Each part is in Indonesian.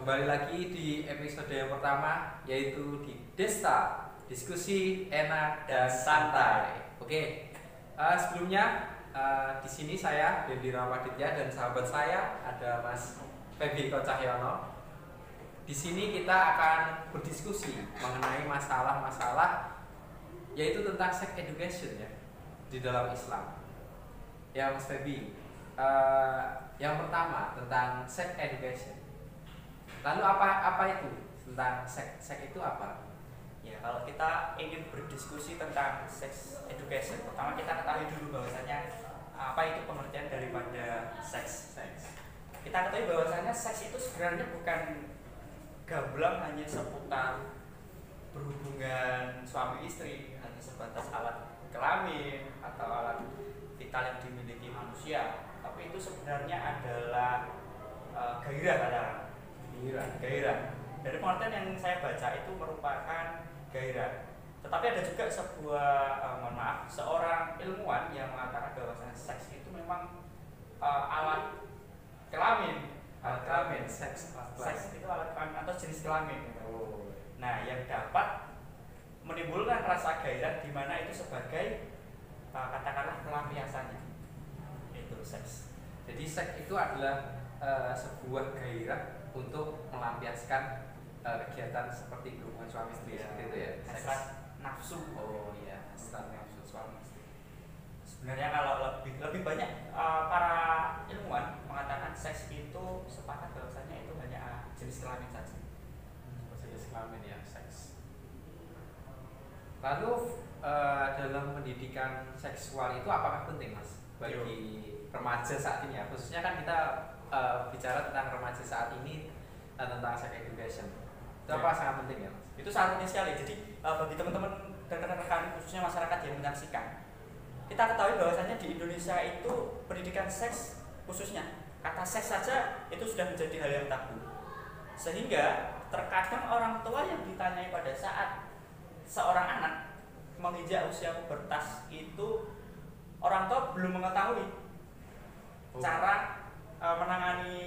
Kembali lagi di episode yang pertama, yaitu di Desta, diskusi enak dan santai. Oke, sebelumnya di sini saya Dendi Ramaditya dan sahabat saya ada Mas Febi Cahyono. Di sini kita akan berdiskusi mengenai masalah-masalah yaitu tentang sex education ya di dalam Islam. Ya Mas Febi, yang pertama tentang sex education. Lalu apa itu tentang sex itu apa? Ya, kalau kita ingin berdiskusi tentang sex education, pertama kita ketahui dulu bahwasanya apa itu pengertian daripada seks. Kita ketahui bahwasanya seks itu sebenarnya bukan gamblang hanya seputar berhubungan suami istri, hanya sebatas alat kelamin atau alat vital yang dimiliki manusia, tapi itu sebenarnya adalah gairah. Dari pengertian yang saya baca itu merupakan gairah. Tetapi ada juga sebuah seorang ilmuwan yang mengatakan bahwa seks itu memang alat kelamin. Seks itu alat kelamin atau jenis kelamin. Nah, yang dapat menimbulkan rasa gairah di mana itu sebagai katakanlah pelampiasannya. Itu seks. Jadi seks itu adalah sebuah gairah untuk melampiaskan kegiatan seperti berhubungan suami istri seperti itu ya. Hasrat nafsu. Oh iya, hasrat nafsu suami istri. Sebenarnya kalau lebih banyak para ilmuwan mengatakan seks itu sepakat bahwasanya itu hanya jenis kelamin saja. Jenis kelamin ya, seks. Lalu dalam pendidikan seksual itu apakah penting Mas bagi remaja saat ini ya? Khususnya kan kita bicara tentang remaja saat ini tentang sex education. Itu apa sangat penting ya Mas? Itu sangat penting sekali. Jadi bagi teman-teman dan rekan-rekan khususnya masyarakat yang menyaksikan, kita ketahui bahwasanya di Indonesia itu pendidikan seks khususnya kata seks saja itu sudah menjadi hal yang tabu. Sehingga terkadang orang tua yang ditanyai pada saat seorang anak menginjak usia pubertas itu orang tua belum mengetahui cara menangani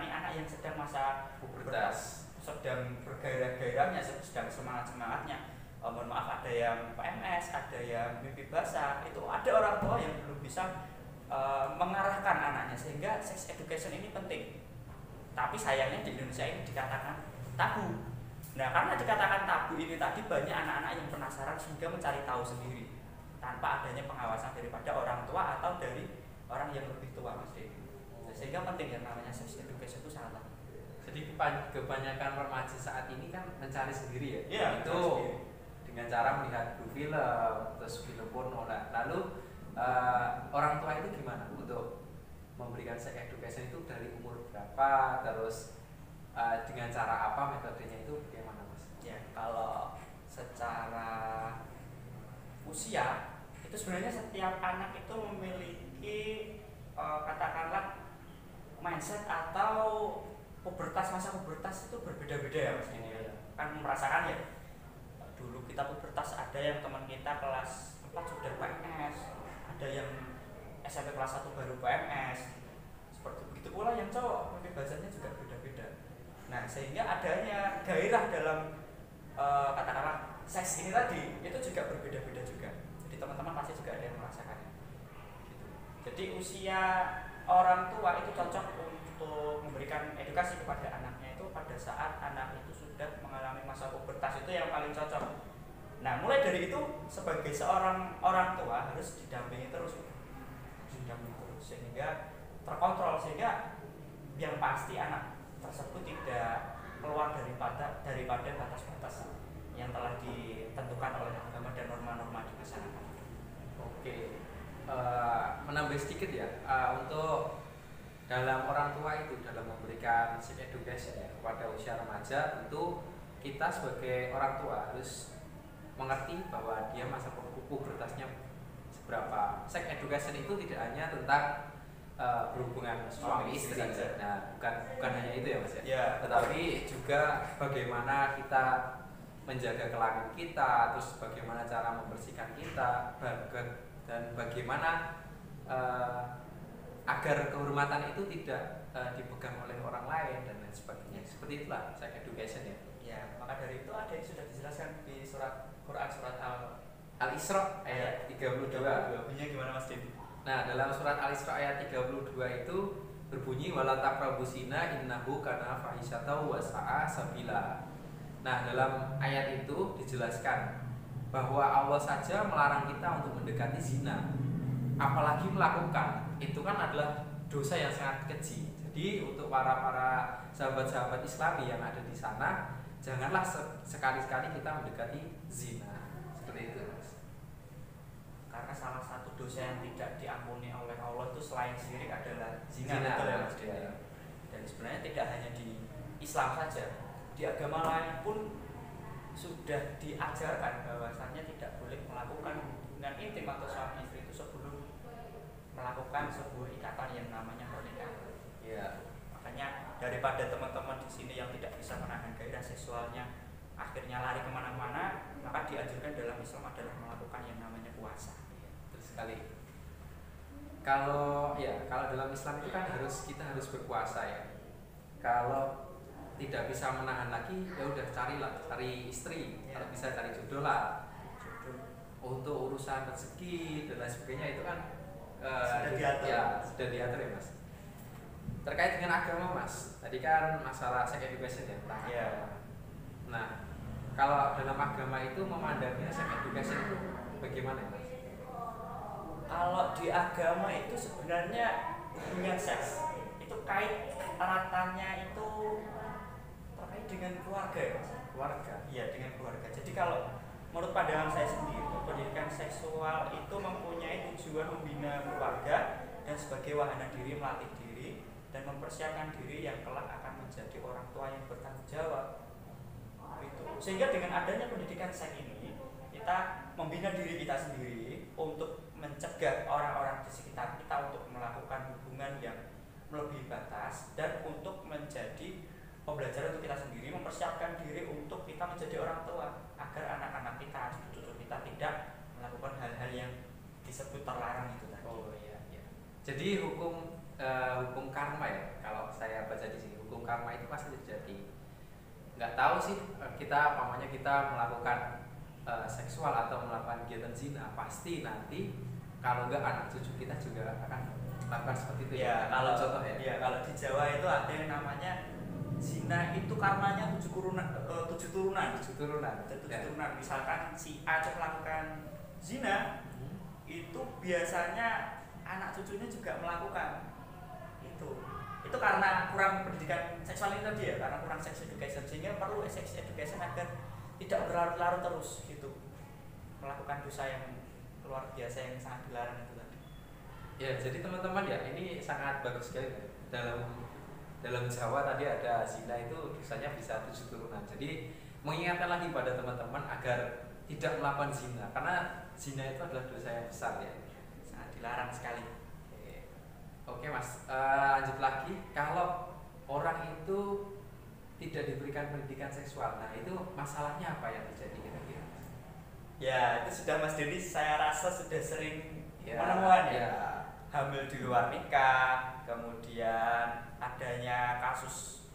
anak yang sedang masa pubertas, sedang bergairah-gairahnya, sedang semangat-semangatnya. Mohon maaf, ada yang PMS, ada yang mimpi basah. Itu ada orang tua yang belum bisa mengarahkan anaknya, sehingga sex education ini penting. Tapi sayangnya di Indonesia ini dikatakan tabu. Nah, karena dikatakan tabu ini tadi, banyak anak-anak yang penasaran sehingga mencari tahu sendiri tanpa adanya pengawasan daripada orang tua atau dari orang yang lebih tua, Mas Dedi. Sehingga penting yang namanya sex education itu sangat penting. Jadi kebanyakan remaja saat ini kan mencari sendiri ya. Iya, itu dengan cara melihat film, terus film porno. Lalu orang tua itu gimana untuk memberikan sex education itu dari umur berapa, terus dengan cara apa, metodenya itu bagaimana Mas? Ya, kalau secara usia itu sebenarnya setiap anak itu memiliki katakanlah mindset atau masa pubertas itu berbeda-beda ya Mas. Kan merasakan ya, dulu kita pubertas ada yang teman kita kelas 4 sudah PMS, ada yang SMP kelas 1 baru PMS. Seperti begitu pula yang cowok, kebebasannya juga beda-beda. Nah, sehingga adanya gairah dalam katakanlah seks ini tadi itu juga berbeda-beda juga. Jadi teman-teman pasti juga ada yang merasakannya. Gitu. Jadi usia orang tua itu cocok untuk memberikan edukasi kepada anaknya itu pada saat anak itu sudah mengalami masa pubertas, itu yang paling cocok. Nah, mulai dari itu sebagai seorang orang tua harus didampingi terus sehingga terkontrol, sehingga yang pasti anak tersebut tidak keluar daripada batas-batas yang telah ditentukan oleh agama dan norma-norma di masyarakat. Oke, menambah sedikit ya, untuk dalam orang tua itu dalam memberikan sex education ya kepada usia remaja, tentu kita sebagai orang tua harus mengerti bahwa dia masa pubertasnya seberapa. Sex education itu tidak hanya tentang berhubungan suami istri saja. Nah, bukan hanya itu ya Mas ya. Tetapi juga bagaimana kita menjaga kelamin kita, terus bagaimana cara membersihkan kita, dan bagaimana agar kehormatan itu tidak dipegang oleh orang lain dan lain sebagainya. Seperti itulah sex education ya. Ya, maka dari itu ada yang sudah dijelaskan di surat Quran surat Al-Isra ayat 32. Bunyinya gimana Mas Dendi? Nah, dalam surat Al-Isra ayat 32 itu berbunyi wala taqrabusina innahu kana fahisyatan wa sa'a sabila. Nah, dalam ayat itu dijelaskan bahwa Allah saja melarang kita untuk mendekati zina. Apalagi melakukan, itu kan adalah dosa yang sangat keji. Jadi untuk para sahabat-sahabat Islami yang ada di sana, janganlah sekali-sekali kita mendekati zina. Seperti itu, Mas. Karena salah satu dosa yang tidak diampuni oleh Allah itu selain syirik adalah zina, Zina, betul ya Mas Dendi? ya. Dan sebenarnya tidak hanya di Islam saja, di agama lain pun sudah diajarkan bahwasannya tidak boleh melakukan hubungan intim atau suami istri itu sebelum melakukan sebuah ikatan yang namanya pernikahan. Ya. Makanya daripada teman-teman di sini yang tidak bisa menahan gairah seksualnya akhirnya lari kemana-mana, maka dianjurkan dalam Islam adalah melakukan yang namanya puasa. Betul sekali. Kalau dalam Islam itu kan kita harus berpuasa ya. Kalau tidak bisa menahan lagi, ya udah cari istri, Ya. kalau bisa cari jodoh lah. Jodoh. Untuk urusan rezeki dan lain sebagainya itu kan Sudah diatur. Ya, sudah diatur ya Mas. Terkait dengan agama Mas, tadi kan masalah sex education ya tentang Ya. agama. Nah, kalau dalam agama itu memandangnya sex education itu bagaimana Mas? Kalau di agama itu sebenarnya hubungan seks itu kait eratannya itu terkait dengan keluarga ya Mas? Keluarga. Iya, dengan keluarga. Jadi kalau menurut pandangan saya sendiri, pendidikan seksual itu mempunyai tujuan membina keluarga dan sebagai wahana diri melatih diri dan mempersiapkan diri yang kelak akan menjadi orang tua yang bertanggung jawab. Gitu. Sehingga dengan adanya pendidikan seks ini, kita membina diri kita sendiri untuk mencegah orang-orang di sekitar kita untuk melakukan hubungan yang melebihi batas dan untuk menjadi pembelajaran untuk kita sendiri, mempersiapkan diri untuk kita menjadi orang tua agar anak-anak kita, cucu-cucu kita tidak melakukan hal-hal yang disebut terlarang itu tadi. Oh iya, iya. Jadi hukum karma ya, kalau saya baca di sini hukum karma itu pasti terjadi. Nggak tahu sih kita melakukan seksual atau melakukan kegiatan zina, pasti nanti kalau nggak anak cucu kita juga akan melakukan seperti itu Ya, kalau contoh ya. Ya, kalau di Jawa itu ada yang namanya zina itu karmanya 7 turunan. 7 turunan. Ya. Misalkan si A melakukan zina, itu biasanya anak cucunya juga melakukan. Itu karena kurang pendidikan seksual ini tadi ya, karena kurang sex education, sehingga perlu sex education agar tidak berlarut-larut terus gitu melakukan dosa yang luar biasa yang sangat dilarang itu tadi. Ya, jadi teman-teman ya, ini sangat bagus sekali ya. Dalam Jawa tadi ada zina itu dosanya bisa 7 turunan. Jadi mengingatkan lagi pada teman-teman agar tidak melakukan zina, karena zina itu adalah dosa yang besar ya, Sangat dilarang sekali. Oke Mas, lanjut lagi. Kalau orang itu tidak diberikan pendidikan seksual, nah itu masalahnya apa yang terjadi kira-kira? Ya, itu sudah Mas Dendi saya rasa sudah sering Ya, menemukan ya. ya. Hamil di luar nikah, kemudian adanya kasus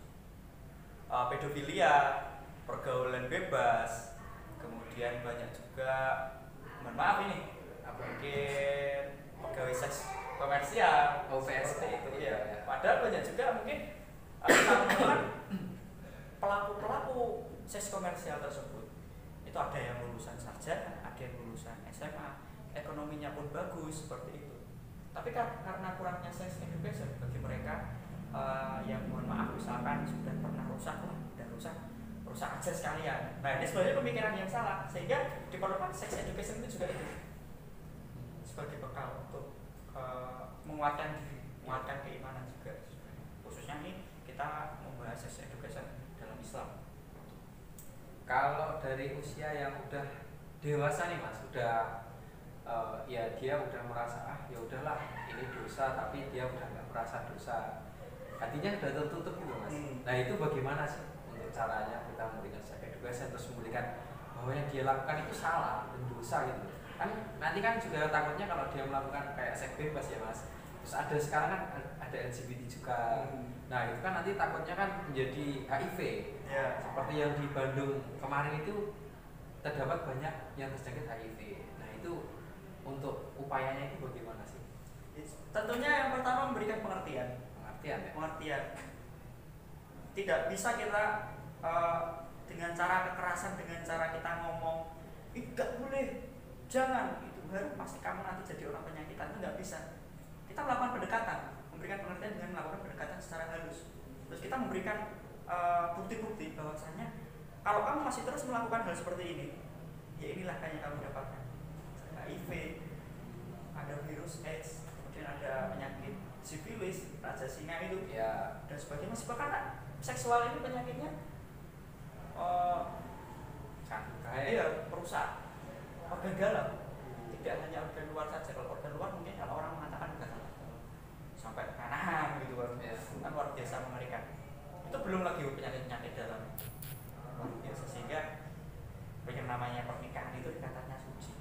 pedofilia, pergaulan bebas, kemudian banyak juga, mohon maaf ini, mungkin pegawai seks komersial, OVS seperti itu ya. ya. Padahal banyak juga mungkin teman-teman pelaku seks komersial tersebut itu ada yang lulusan sarjana, ada yang lulusan SMA, ekonominya pun bagus seperti itu. Tapi karena kurangnya sex education bagi mereka yang mohon maaf misalkan sudah pernah rusak aja sekalian. Nah, ini sebenarnya pemikiran yang salah, sehingga diperlukan sex education itu juga itu sebagai bekal untuk menguatkan diri, menguatkan keimanan juga. Khususnya ini kita membahas sex education dalam Islam. Kalau dari usia yang udah dewasa nih Mas, udah ya dia udah merasa ya udahlah ini dosa, tapi dia udah nggak merasa dosa, hatinya sudah tertutup gitu Mas. Nah itu bagaimana sih untuk caranya kita memberikan sex education terus memberikan bahwa yang dia lakukan itu salah dan dosa gitu kan? Nanti kan juga takutnya kalau dia melakukan kayak seks bebas ya Mas, Terus ada sekarang kan ada LGBT juga. Nah itu kan nanti takutnya kan menjadi HIV. Seperti yang di Bandung kemarin itu terdapat banyak yang terjangkit HIV. Nah itu untuk upayanya itu bagaimana sih? Tentunya yang pertama memberikan pengertian. Pengertian. Tidak bisa kita dengan cara kekerasan, dengan cara kita ngomong, nggak boleh, jangan, itu baru pasti kamu nanti jadi orang penyakitan, itu nggak bisa. Kita melakukan pendekatan, memberikan pengertian dengan melakukan pendekatan secara halus. Terus kita memberikan bukti-bukti bahwasanya kalau kamu masih terus melakukan hal seperti ini, ya inilah yang kamu dapatkan. HIV, ada virus AIDS, kemudian ada penyakit sifilis, raja singa itu, dan sebagainya. Masih karena seksual ini penyakitnya merusak organ dalam. Tidak hanya organ luar saja. Kalau organ luar mungkin kalau orang mengatakan enggak sampai kanan gitu kan luar biasa mengerikan. Itu belum lagi penyakit-penyakit dalam luar biasa, sehingga yang namanya pernikahan itu dikatakan suci.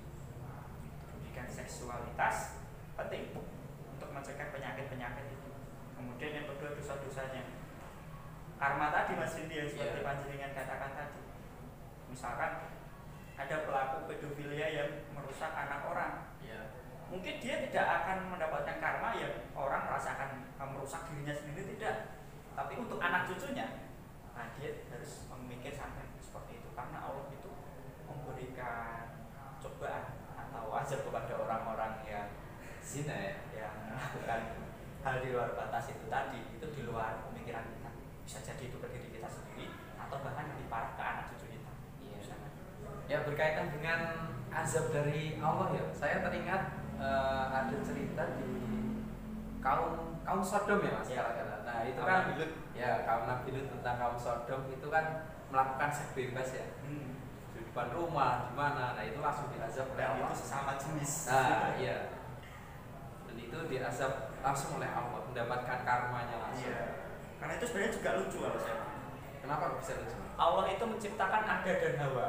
Pendidikan seksualitas penting untuk mencegah penyakit-penyakit itu. Kemudian yang kedua dosa-dosanya. Karma tadi Mas Rindi yang seperti panjenengan katakan tadi. Misalkan ada pelaku pedofilia yang merusak anak orang. Mungkin dia tidak akan mendapatkan karma yang orang rasakan merusak dirinya sendiri, tidak. Tapi untuk anak cucunya, nah dia harus memikir sampai seperti itu, karena Allah itu memberikan cobaan atau azab kepada orang-orang yang zina, yang melakukan hal di luar batas itu tadi. Itu di luar pemikiran kita. Bisa jadi itu ke diri kita sendiri atau bahkan lebih parah ke anak cucu kita. Ya berkaitan dengan azab dari Allah ya, saya teringat ada cerita di kaum Sodom ya Mas. Nah itu kan kaum Nabi Lut tentang kaum Sodom itu kan melakukan seks bebas ya. Di depan rumah di mana, nah itu langsung diazab oleh Allah. Itu sesama jenis. Nah iya. Dan itu diazab langsung oleh Allah, mendapatkan karmanya langsung. Karena itu sebenarnya juga lucu kalau saya. Kenapa bisa lucu? Allah itu menciptakan Adam dan Hawa.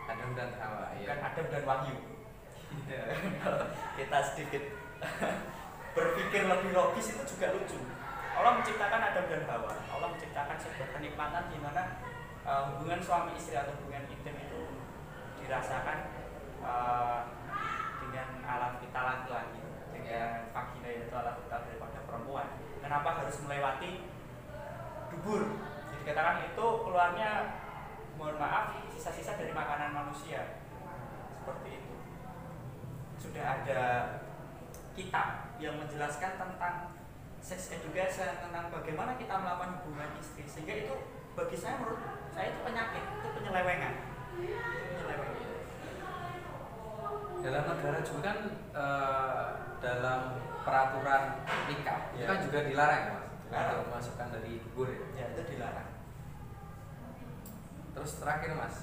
Adam dan Hawa, bukan Adam dan Wahyu. Kita sedikit berpikir lebih logis itu juga lucu. Allah menciptakan Adam dan Hawa. Allah menciptakan sebuah kenikmatan di mana hubungan suami istri atau hubungan intim itu dirasakan dengan alat vital laki-laki, dengan vagina itu alat vital daripada perempuan. Kenapa harus melewati dubur? Jadi katakan itu keluarnya, mohon maaf, sisa-sisa dari makanan manusia. Seperti itu. Sudah ada kitab yang menjelaskan tentang sex education, tentang bagaimana kita melakukan hubungan istri, sehingga itu bagi saya, menurut saya itu penyakit, itu penyelewengan. Dalam negara juga kan dalam peraturan nikah itu kan juga dilarang ya Mas, untuk memasukkan dari dubur ya. Itu dilarang. Terus terakhir Mas,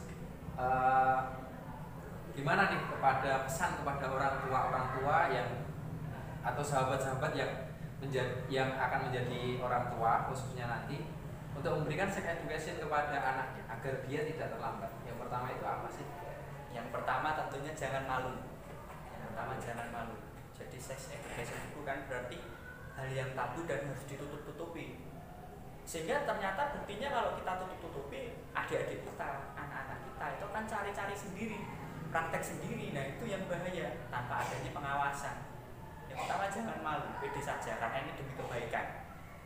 gimana nih kepada pesan kepada orang tua yang atau sahabat-sahabat yang akan menjadi orang tua khususnya nanti, untuk memberikan sex education kepada anaknya agar dia tidak terlambat. Yang pertama itu apa sih? Yang pertama tentunya jangan malu. Jadi sex education itu bukan berarti hal yang tabu dan harus ditutup-tutupi. Sehingga ternyata buktinya kalau kita tutup-tutupi, adik-adik kita, anak-anak kita itu kan cari-cari sendiri, praktek sendiri. Nah itu yang bahaya, tanpa adanya pengawasan. Yang pertama jangan malu, pede saja, karena ini demi kebaikan.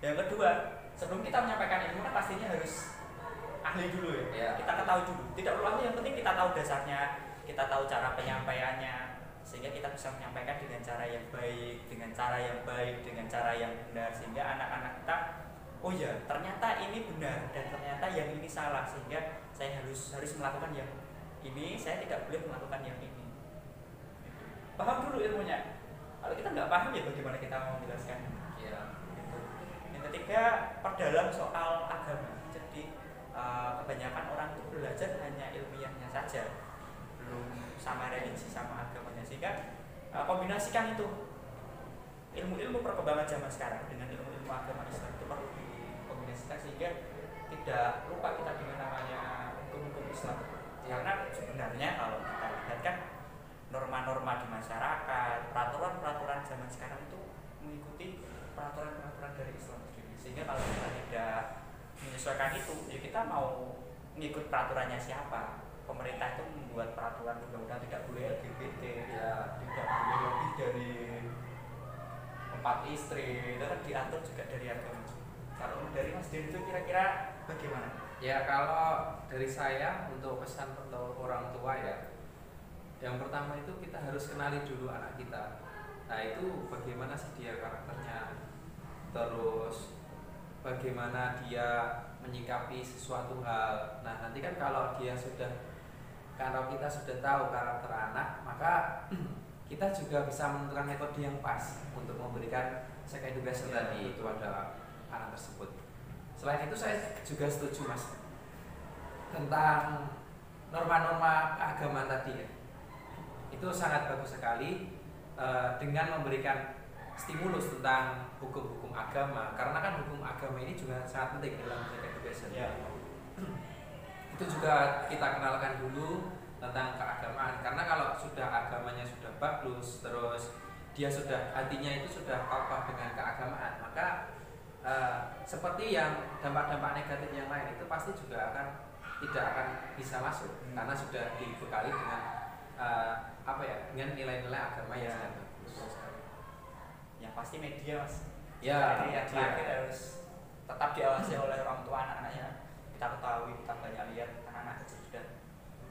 Yang kedua, sebelum kita menyampaikan ilmu kan pastinya harus ahli dulu ya. Kita ketahui dulu. Tidak perlu ahli, yang penting kita tahu dasarnya, kita tahu cara penyampaiannya, sehingga kita bisa menyampaikan dengan cara yang baik, dengan cara yang benar, sehingga anak-anak kita, oh ya ternyata ini benar dan ternyata yang ini salah, sehingga saya harus melakukan yang ini, saya tidak boleh melakukan yang ini. Paham dulu ilmunya. Kalau kita nggak paham ya bagaimana kita mau menjelaskan? Yang ketiga, perdalam soal agama. Jadi kebanyakan orang itu belajar hanya ilmiahnya saja, belum sama religi, sama agamanya, sehingga kombinasikan itu ilmu-ilmu perkembangan zaman sekarang dengan ilmu-ilmu agama Islam itu perlu dikombinasikan, sehingga tidak lupa kita dengan namanya hukum-hukum Islam. Karena sebenarnya kalau kita lihat kan norma-norma di masyarakat, peraturan-peraturan zaman sekarang itu mengikuti peraturan-peraturan dari Islam sendiri. Sehingga kalau kita tidak menyesuaikan itu, ya kita mau mengikut peraturannya siapa? Pemerintah itu membuat peraturan undang-undang tidak boleh LGBT, Ya. tidak boleh lebih dari 4 istri, itu kan diatur juga dari agama. Kalau dari Mas Din itu kira-kira bagaimana? Ya kalau dari saya untuk pesan untuk orang tua ya, yang pertama itu kita harus kenali dulu anak kita. Nah itu bagaimana sih dia karakternya, terus bagaimana dia menyikapi sesuatu hal. Nah nanti kan kalau kita sudah tahu karakter anak, maka kita juga bisa menentukan metode yang pas untuk memberikan sex education tadi kepada anak tersebut. Selain itu saya juga setuju Mas tentang norma-norma keagamaan tadi ya. Itu sangat bagus sekali dengan memberikan stimulus tentang hukum-hukum agama, karena kan hukum agama ini juga sangat penting dalam sex education. Itu juga kita kenalkan dulu tentang keagamaan, karena kalau sudah agamanya sudah bagus, terus dia sudah hatinya itu sudah kokoh dengan keagamaan, maka seperti yang dampak-dampak negatif yang lain itu pasti juga tidak akan bisa masuk, karena sudah dibekali dengan dengan nilai-nilai agama yang sangat bagus. Yang pasti media Mas. Ya, ini yang terakhir harus tetap diawasi oleh orang tua anak-anaknya. Kita ketahui, kita banyak lihat anak-anak kecil sudah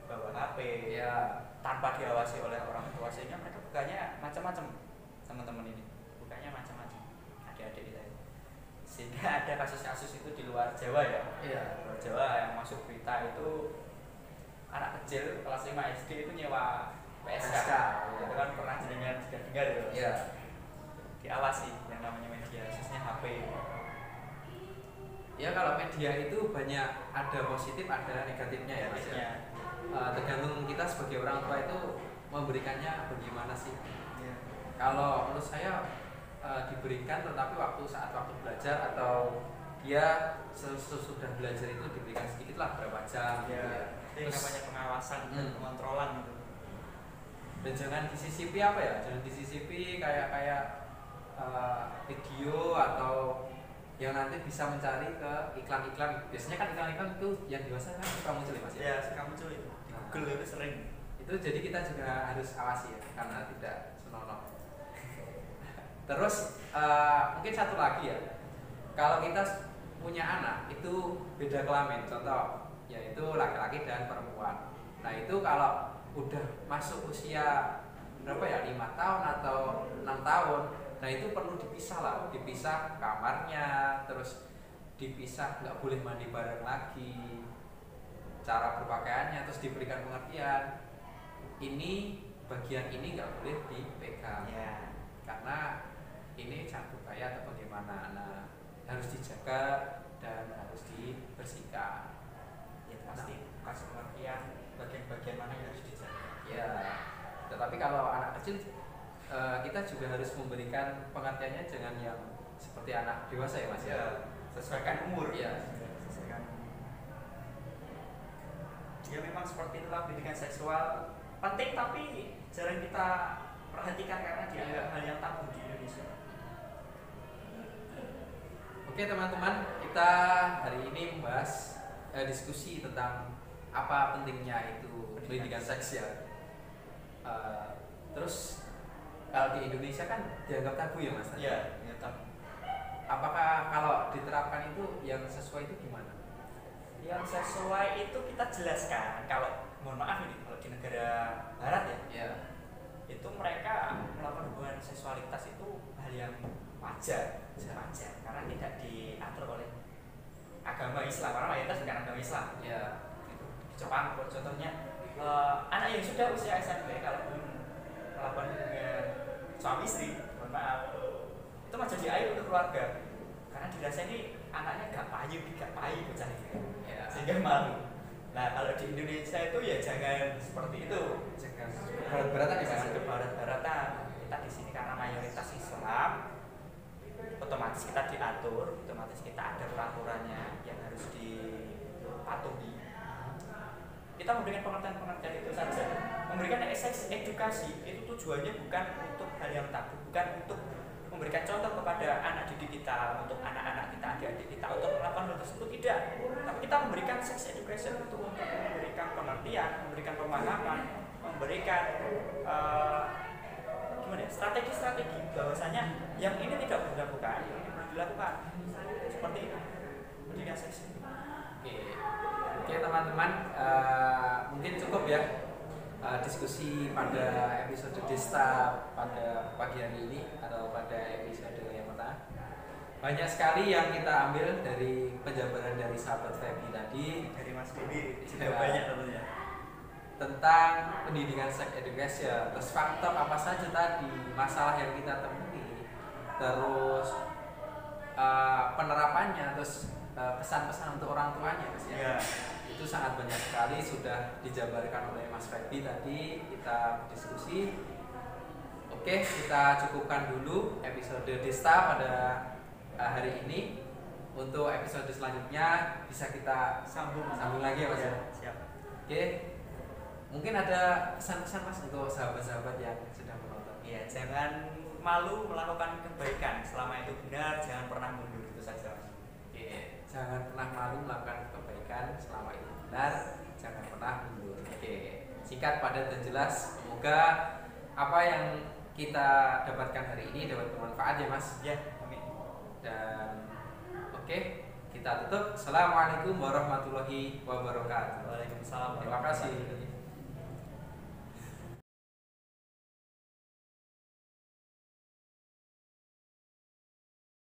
bawa HP ya, tanpa diawasi oleh orang tua, sehingga mereka bukanya macam-macam. Teman-teman ini bukanya macam-macam, adik-adik kita ini. Sehingga ada kasus-kasus itu di luar Jawa ya. Iya. Luar Jawa yang masuk berita itu anak kecil kelas 5 SD itu nyewa PSK. Itu kan pernah jenengan juga dengar ya. Iya. Diawasi yang namanya media, khususnya HP. Ya kalau media itu banyak ada positif, ada negatifnya ya Mas ya. Tergantung kita sebagai orang tua itu memberikannya bagaimana sih. Ya. Kalau menurut saya diberikan, tetapi saat waktu belajar atau dia sesudah belajar itu diberikan sedikit lah, berapa jam gitu ya. Itu namanya pengawasan dan pengontrolan gitu. Dan jangan disisipi jangan disisipi kayak video atau yang nanti bisa mencari ke iklan-iklan. Biasanya kan iklan-iklan itu yang dewasa kan suka muncul ya Mas ya? Ya, suka muncul itu. Di Google itu sering. Itu jadi kita juga harus awasi ya, karena tidak senonoh. Terus mungkin satu lagi ya, kalau kita punya anak itu beda kelamin, contoh yaitu laki-laki dan perempuan. Nah itu kalau udah masuk usia berapa ya, 5 tahun atau 6 tahun, nah itu perlu dipisah kamarnya, terus dipisah, nggak boleh mandi bareng lagi, cara berpakaiannya, terus diberikan pengertian ini bagian ini nggak boleh dipegang ya, karena ini campur bahaya atau bagaimana. Nah harus dijaga dan harus dibersihkan. Ya pasti kasih pengertian bagian-bagian mana yang harus dijaga. Ya, tetapi kalau anak kecil kita juga harus memberikan pengertiannya, jangan yang seperti anak dewasa ya Mas ya. Sesuaikan umur. Iya. Sesuaikan. Ya memang seperti itulah pendidikan seksual penting, tapi jarang kita perhatikan karena dianggap hal yang tabu di Indonesia. Oke teman-teman, kita hari ini membahas diskusi tentang apa pentingnya itu pendidikan seks ya. Terus kalau di Indonesia kan dianggap tabu ya Mas? Iya, tabu. Apakah kalau diterapkan itu yang sesuai itu gimana? Yang sesuai itu kita jelaskan. Kalau mohon maaf ini, kalau di negara barat ya, itu mereka melakukan hubungan seksualitas itu hal yang wajar, karena tidak diatur oleh agama Islam, karena mayoritas bukan agama Islam. Ya. Jepang contohnya, anak yang sudah usia SMP kalau belum melakukan hubungan suami istri, mohon maaf, itu menjadi aib untuk keluarga, karena dirasa ini anaknya gak payu bocah ini, sehingga malu. Nah kalau di Indonesia itu ya jangan seperti itu, jangan barat-baratan ya Mas? Jangan barat-baratan. Kita di sini karena mayoritas Islam, otomatis kita diatur, otomatis kita ada peraturannya yang harus dipatuhi. Kita memberikan pengertian itu saja. Memberikan seks edukasi itu tujuannya bukan untuk hal yang tabu, bukan untuk memberikan contoh kepada anak didik kita, untuk anak-anak kita, adik-adik kita untuk melakukan hal tersebut, tidak. Tapi kita memberikan sex education itu untuk memberikan pengertian, memberikan pemahaman, memberikan gimana ya, strategi-strategi bahwasanya yang ini tidak boleh dilakukan, yang ini boleh dilakukan. Seperti itu. Pendidikan seks. Oke teman-teman, mungkin cukup ya diskusi pada episode Desta pada pagi hari ini atau pada episode yang pertama. Banyak sekali yang kita ambil dari penjabaran dari sahabat Feby tadi, Dari Mas Feby juga banyak tentunya. Tentang pendidikan sex education, terus faktor apa saja tadi, masalah yang kita temui, terus penerapannya, terus pesan-pesan untuk orang tuanya, Mas ya. Itu sangat banyak sekali sudah dijabarkan oleh Mas Feby tadi, kita berdiskusi. Oke, kita cukupkan dulu episode Desta pada hari ini. Untuk episode selanjutnya bisa kita sambung lagi ya Mas ya. Siap. Oke. Mungkin ada pesan-pesan Mas untuk sahabat-sahabat yang sedang menonton. Iya, jangan malu melakukan kebaikan selama itu benar, jangan pernah mundur, itu saja Mas. Oke, jangan pernah malu melakukan kebaikan selama itu benar, jangan pernah mundur. Oke, singkat, padat dan jelas. Semoga apa yang kita dapatkan hari ini dapat bermanfaat ya Mas. Ya, amin. Dan oke, kita tutup. Assalamualaikum warahmatullahi wabarakatuh. Waalaikumsalam. Terima kasih.